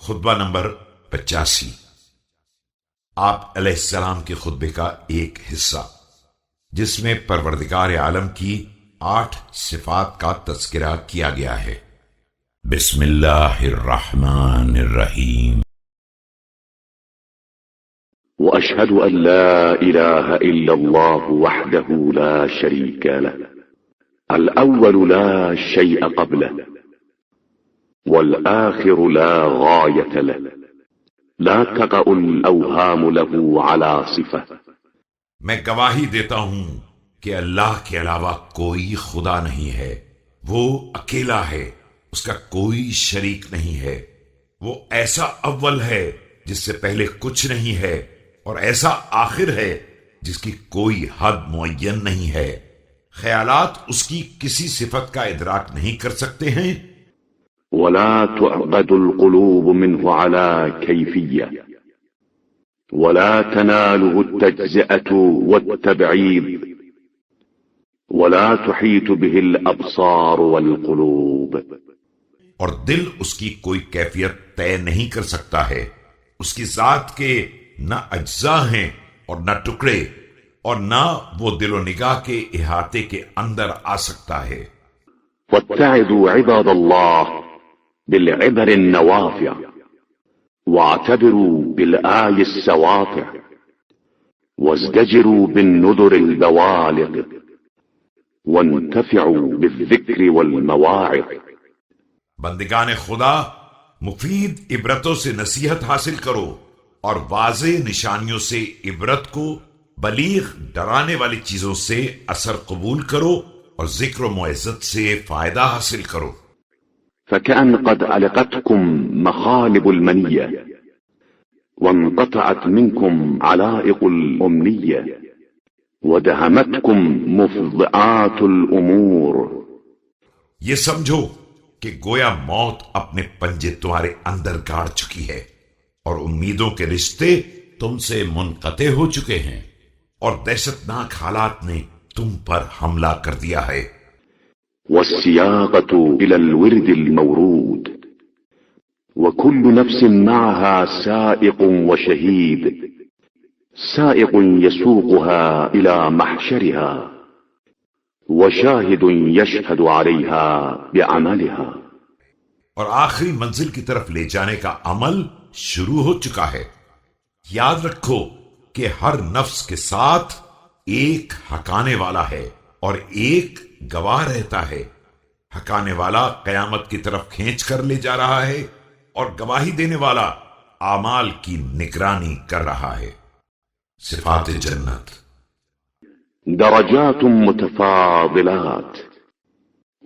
خطبہ نمبر 85 آپ علیہ السلام کے خطبے کا ایک حصہ، جس میں پروردگار عالم کی 8 صفات کا تذکرہ کیا گیا ہے۔ بسم اللہ الرحمن الرحیم۔ وأشهد أن لا إله إلا الله وحده لا شريك له الأول لا شيء قبله والآخر لا غاية له لا تقع الأوهام له على صفة۔ میں گواہی دیتا ہوں کہ اللہ کے علاوہ کوئی خدا نہیں ہے، وہ اکیلا ہے، اس کا کوئی شریک نہیں ہے، وہ ایسا اول ہے جس سے پہلے کچھ نہیں ہے، اور ایسا آخر ہے جس کی کوئی حد معین نہیں ہے۔ خیالات اس کی کسی صفت کا ادراک نہیں کر سکتے ہیں۔ ولا تعقد القلوب منه على كيفية ولا تناله التجزئة والتبعيد ولا تحيط به الأبصار والقلوب۔ اور دل اس کی کوئی کیفیت طے نہیں کر سکتا ہے، اس کی ذات کے نہ اجزاء ہیں اور نہ ٹکڑے، اور نہ وہ دل و نگاہ کے احاطے کے اندر آ سکتا ہے۔ واتعظوا عباد الله بالعبر النوافع واعتبروا بالآي السواطع وازدجروا بالنذر البوالغ وانتفعوا بالذكر والمواعظ۔ بندگان خدا، مفید عبرتوں سے نصیحت حاصل کرو اور واضح نشانیوں سے عبرت کو، بلیغ ڈرانے والی چیزوں سے اثر قبول کرو، اور ذکر و معزت سے فائدہ حاصل کرو۔ فكأن قد علقتكم مخالب المنية وانقطعت منكم علائق الأمنية ودهمتكم مفضعات الأمور۔ یہ سمجھو کہ گویا موت اپنے پنجے تمہارے اندر گاڑ چکی ہے، اور امیدوں کے رشتے تم سے منقطع ہو چکے ہیں، اور دہشتناک حالات نے تم پر حملہ کر دیا ہے۔ والسياقة إلى الورد المورود وكل نفس معها سائق وشهيد، سائق يسوقها إلى محشرها وشاهد يشهد عليها بعملها۔ اور آخری منزل کی طرف لے جانے کا عمل شروع ہو چکا ہے۔ یاد رکھو کہ ہر نفس کے ساتھ ایک حکانے والا ہے اور ایک گواہ رہتا ہے۔ حکانے والا قیامت کی طرف کھینچ کر لے جا رہا ہے، اور گواہی دینے والا اعمال کی نگرانی کر رہا ہے۔ صفات جنت۔ درجات متفاضلات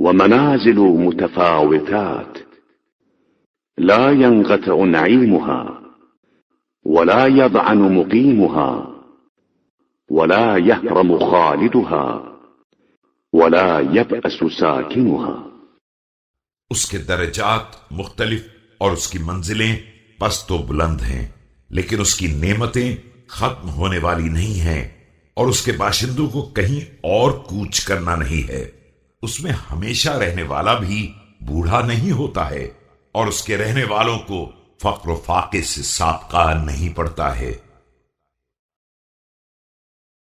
ومنازل متفاوتات لا ينقطع نعيمها ولا يضعن مقيمها ولا يهرم خالدها ولا يبأس ساكنها۔ اس کے درجات مختلف اور اس کی منزلیں پست و بلند ہیں، لیکن اس کی نعمتیں ختم ہونے والی نہیں ہیں، اور اس کے باشندوں کو کہیں اور کوچ کرنا نہیں ہے۔ اس میں ہمیشہ رہنے والا بھی بوڑھا نہیں ہوتا ہے، اور اس کے رہنے والوں کو فقر و فاقے سے سابقہ نہیں پڑتا ہے۔